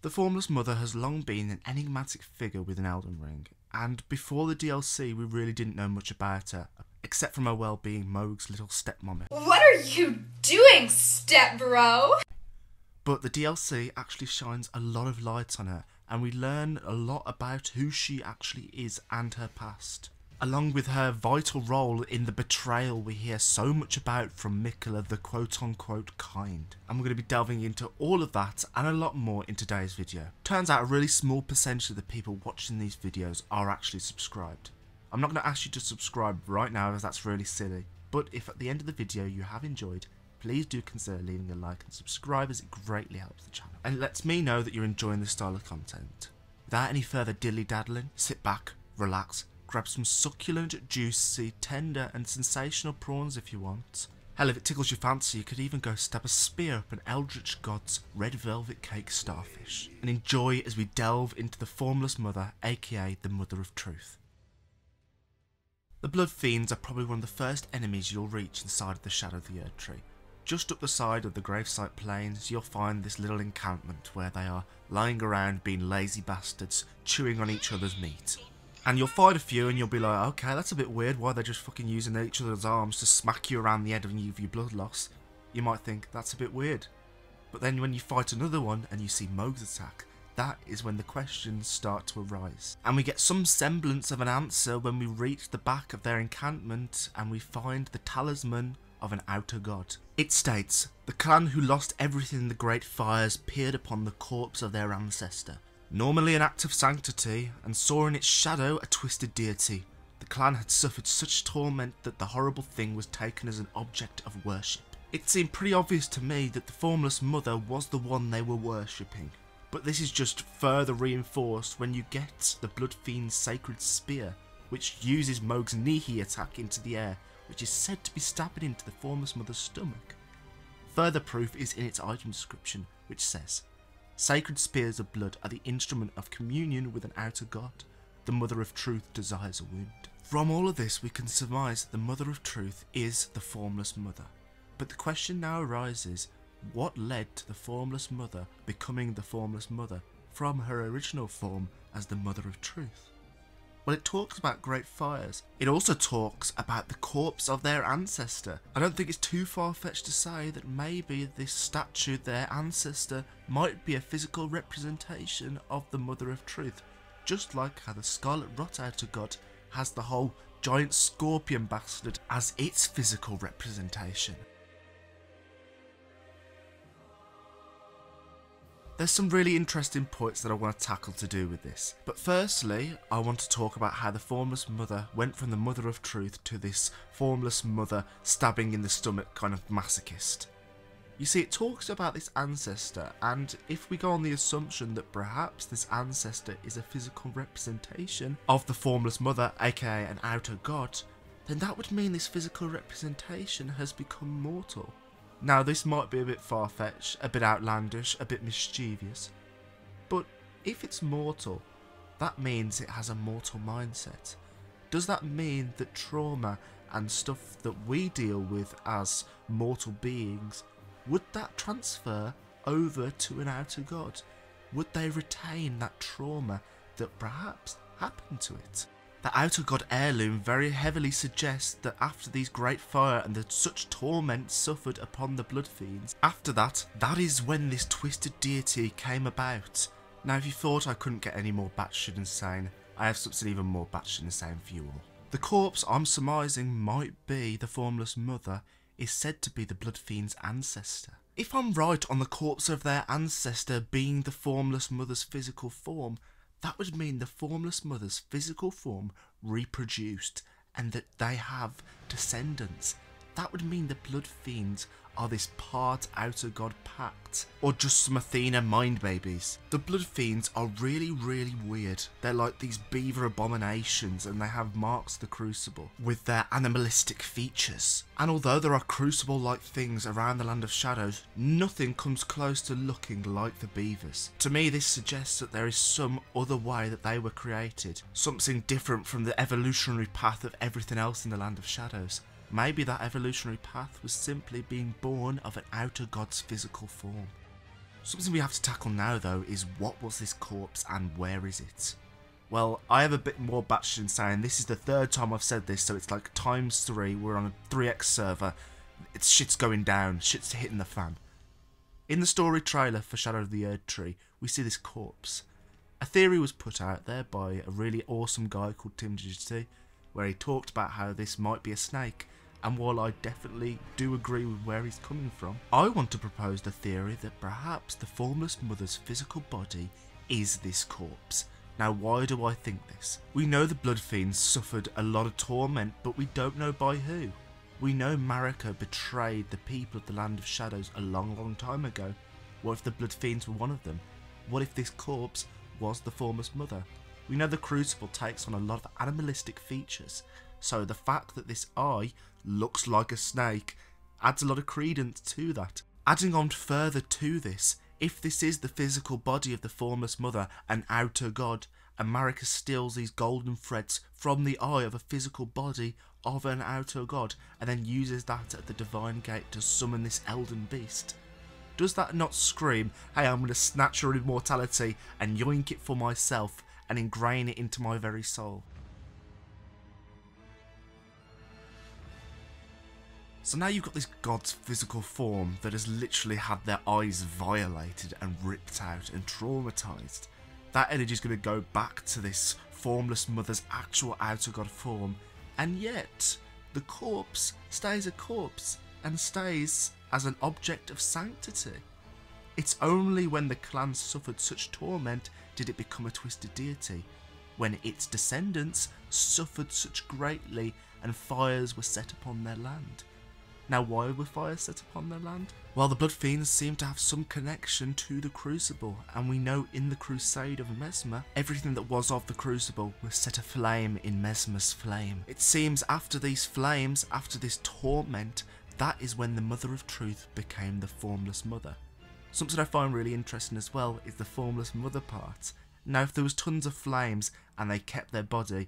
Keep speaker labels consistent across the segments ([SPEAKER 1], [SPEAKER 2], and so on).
[SPEAKER 1] The Formless Mother has long been an enigmatic figure within Elden Ring, and before the DLC we really didn't know much about her, except from her well-being Mohg's little stepmommy.
[SPEAKER 2] What are you doing, step bro?
[SPEAKER 1] But the DLC actually shines a lot of light on her, and we learn a lot about who she actually is and her past, along with her vital role in the betrayal we hear so much about from Miquella, the quote-unquote kind. And we're going to be delving into all of that and a lot more in today's video. Turns out a really small percentage of the people watching these videos are actually subscribed. I'm not going to ask you to subscribe right now as that's really silly, but if at the end of the video you have enjoyed, please do consider leaving a like and subscribe, as it greatly helps the channel and it lets me know that you're enjoying this style of content. Without any further dilly-daddling, sit back, relax, grab some succulent, juicy, tender and sensational prawns if you want. Hell, if it tickles your fancy, you could even go stab a spear up an eldritch god's red velvet cake starfish and enjoy as we delve into the Formless Mother, aka the Mother of Truth. The Blood Fiends are probably one of the first enemies you'll reach inside of the shadow of the erdtree. Just up the side of the gravesite plains, you'll find this little encampment where they are lying around being lazy bastards, chewing on each other's meat. And you'll fight a few and you'll be like, okay, that's a bit weird, why they're just fucking using each other's arms to smack you around the head of your blood loss. You might think, that's a bit weird. But then when you fight another one and you see Mohg's attack, that is when the questions start to arise. And we get some semblance of an answer when we reach the back of their encampment and we find the talisman of an outer god. It states, the clan who lost everything in the great fires peered upon the corpse of their ancestor, normally an act of sanctity, and saw in its shadow a twisted deity. The clan had suffered such torment that the horrible thing was taken as an object of worship. It seemed pretty obvious to me that the Formless Mother was the one they were worshipping, but this is just further reinforced when you get the Blood Fiend's sacred spear, which uses Mohg's Nihi attack into the air, which is said to be stabbing into the Formless Mother's stomach. Further proof is in its item description, which says, sacred spears of blood are the instrument of communion with an outer god. The Mother of Truth desires a wound. From all of this we can surmise that the Mother of Truth is the Formless Mother. But the question now arises, what led to the Formless Mother becoming the Formless Mother from her original form as the Mother of Truth? Well, it talks about great fires. It also talks about the corpse of their ancestor. I don't think it's too far-fetched to say that maybe this statue, their ancestor, might be a physical representation of the Mother of Truth. Just like how the Scarlet Rot outer god has the whole giant scorpion bastard as its physical representation. There's some really interesting points that I want to tackle to do with this. But firstly, I want to talk about how the Formless Mother went from the Mother of Truth to this Formless Mother stabbing in the stomach kind of masochist. You see, it talks about this ancestor, and if we go on the assumption that perhaps this ancestor is a physical representation of the Formless Mother, aka an outer god, then that would mean this physical representation has become mortal. Now, this might be a bit far-fetched, a bit outlandish, a bit mischievous, but if it's mortal, that means it has a mortal mindset. Does that mean that trauma and stuff that we deal with as mortal beings, would that transfer over to an outer god? Would they retain that trauma that perhaps happened to it? The outer god heirloom very heavily suggests that after these great fire and the such torment suffered upon the Blood Fiends, after that is when this twisted deity came about. Now, if you thought I couldn't get any more batshit insane, I have something even more batshit insane for you all. The corpse I'm surmising might be the Formless Mother is said to be the Blood Fiend's ancestor. If I'm right on the corpse of their ancestor being the Formless Mother's physical form, that would mean the Formless Mother's physical form reproduced and that they have descendants. That would mean the Blood Fiends are this part outer god pact, or just some Athena mind babies. The Blood Fiends are really weird. They're like these beaver abominations, and they have marks of the Crucible with their animalistic features. And although there are Crucible like things around the Land of Shadows, nothing comes close to looking like the beavers. To me, this suggests that there is some other way that they were created, something different from the evolutionary path of everything else in the Land of Shadows. Maybe that evolutionary path was simply being born of an outer god's physical form. Something we have to tackle now though is what was this corpse and where is it? Well, I have a bit more batch in saying this is the third time I've said this, so it's like times 3, we're on a 3x server, shit's going down, shit's hitting the fan. In the story trailer for Shadow of the Erdtree, we see this corpse. A theory was put out there by a really awesome guy called Tim Digity, where he talked about how this might be a snake, and while I definitely do agree with where he's coming from, I want to propose the theory that perhaps the Formless Mother's physical body is this corpse. Now why do I think this? We know the Blood Fiends suffered a lot of torment, but we don't know by who. We know Marika betrayed the people of the Land of Shadows a long time ago. What if the Blood Fiends were one of them? What if this corpse was the Formless Mother? We know the Crucible takes on a lot of animalistic features, so the fact that this eye looks like a snake adds a lot of credence to that. Adding on further to this, if this is the physical body of the Formless Mother, an outer god, and Marika steals these golden threads from the eye of a physical body of an outer god, and then uses that at the Divine Gate to summon this Elden Beast, does that not scream, hey, I'm going to snatch her immortality and yoink it for myself and ingrain it into my very soul? So now you've got this god's physical form that has literally had their eyes violated and ripped out and traumatised. That energy is going to go back to this Formless Mother's actual outer god form, and yet the corpse stays a corpse and stays as an object of sanctity. It's only when the clan suffered such torment did it become a twisted deity, when its descendants suffered such greatly and fires were set upon their land. Now why were fires set upon their land? Well, the Blood Fiends seem to have some connection to the Crucible, and we know in the Crusade of Messmer, everything that was of the Crucible was set aflame in Messmer's flame. It seems after these flames, after this torment, that is when the Mother of Truth became the Formless Mother. Something I find really interesting as well is the Formless Mother part. Now if there was tons of flames and they kept their body,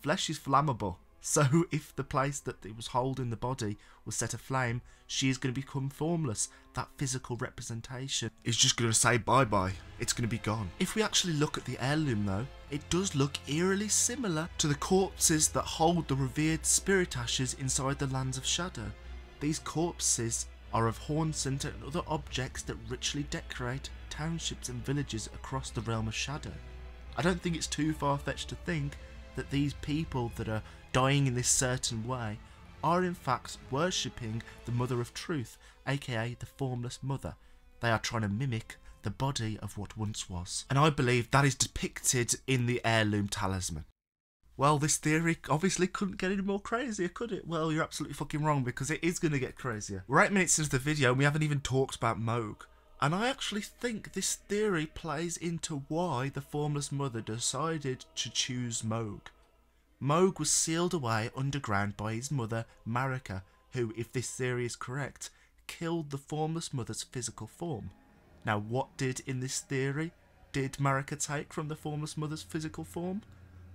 [SPEAKER 1] flesh is flammable. So if the place that it was holding the body was set aflame, she is going to become formless. That physical representation is just going to say bye-bye. It's going to be gone. If we actually look at the heirloom though, it does look eerily similar to the corpses that hold the revered spirit ashes inside the Lands of Shadow. These corpses are of horn center and other objects that richly decorate townships and villages across the realm of Shadow. I don't think it's too far-fetched to think that these people that are dying in this certain way are in fact worshipping the Mother of Truth, aka the Formless Mother. They are trying to mimic the body of what once was. And I believe that is depicted in the heirloom talisman. Well, this theory obviously couldn't get any more crazier, could it? Well, you're absolutely fucking wrong, because it is going to get crazier. We're 8 minutes into the video and we haven't even talked about Mohg. And I actually think this theory plays into why the Formless Mother decided to choose Mohg. Mohg was sealed away underground by his mother, Marika, who, if this theory is correct, killed the Formless Mother's physical form. Now, what in this theory did Marika take from the Formless Mother's physical form?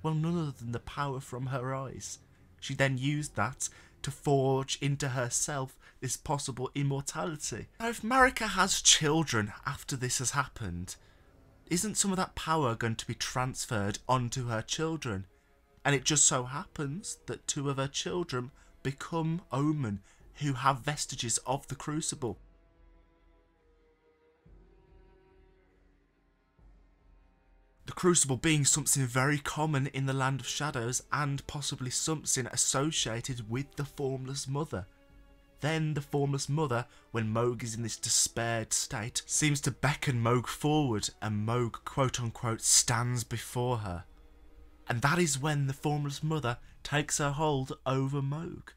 [SPEAKER 1] Well, none other than the power from her eyes. She then used that to forge into herself this possible immortality. Now, if Marika has children after this has happened, isn't some of that power going to be transferred onto her children? And it just so happens that 2 of her children become Omen, who have vestiges of the Crucible. The Crucible being something very common in the Land of Shadows and possibly something associated with the Formless Mother. Then the Formless Mother, when Mohg is in this despaired state, seems to beckon Mohg forward, and Mohg quote unquote stands before her. And that is when the Formless Mother takes her hold over Mohg.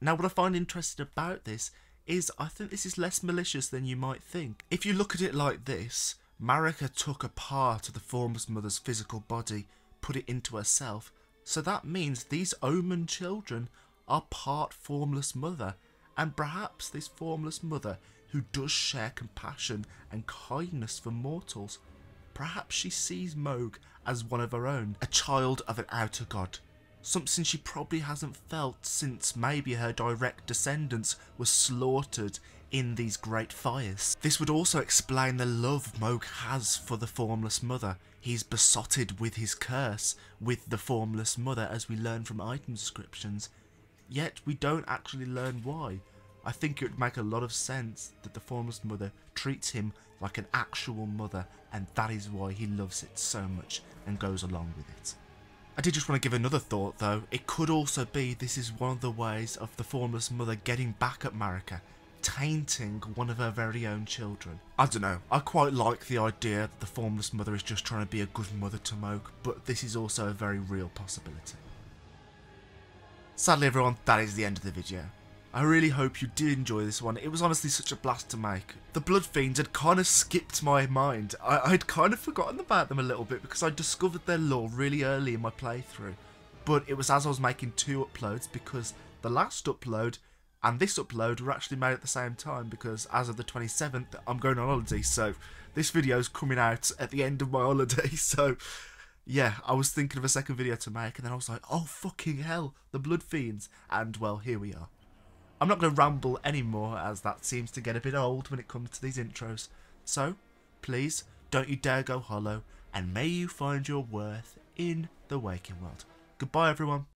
[SPEAKER 1] Now what I find interesting about this is I think this is less malicious than you might think. If you look at it like this, Marika took a part of the Formless Mother's physical body, put it into herself, so that means these Omen children are part Formless Mother, and perhaps this Formless Mother, who does share compassion and kindness for mortals, perhaps she sees Mohg as one of her own, a child of an outer god. Something she probably hasn't felt since maybe her direct descendants were slaughtered in these great fires. This would also explain the love Mohg has for the Formless Mother. He's besotted with his curse with the Formless Mother, as we learn from item descriptions, yet we don't actually learn why. I think it would make a lot of sense that the Formless Mother treats him like an actual mother, and that is why he loves it so much and goes along with it. I did just want to give another thought though. It could also be this is one of the ways of the Formless Mother getting back at Marika, tainting one of her very own children. I don't know, I quite like the idea that the Formless Mother is just trying to be a good mother to Mohg, but this is also a very real possibility. Sadly everyone, that is the end of the video. I really hope you did enjoy this one. It was honestly such a blast to make. The Blood Fiends had kind of skipped my mind. I'd kind of forgotten about them a little bit because I discovered their lore really early in my playthrough. But it was as I was making 2 uploads, because the last upload and this upload were actually made at the same time, because as of the 27th I'm going on holiday, so this video is coming out at the end of my holiday. So yeah, I was thinking of a second video to make, and then I was like, oh fucking hell, the Blood Fiends, and well, here we are. I'm not going to ramble anymore, as that seems to get a bit old when it comes to these intros. So, please, don't you dare go hollow, and may you find your worth in the waking world. Goodbye everyone.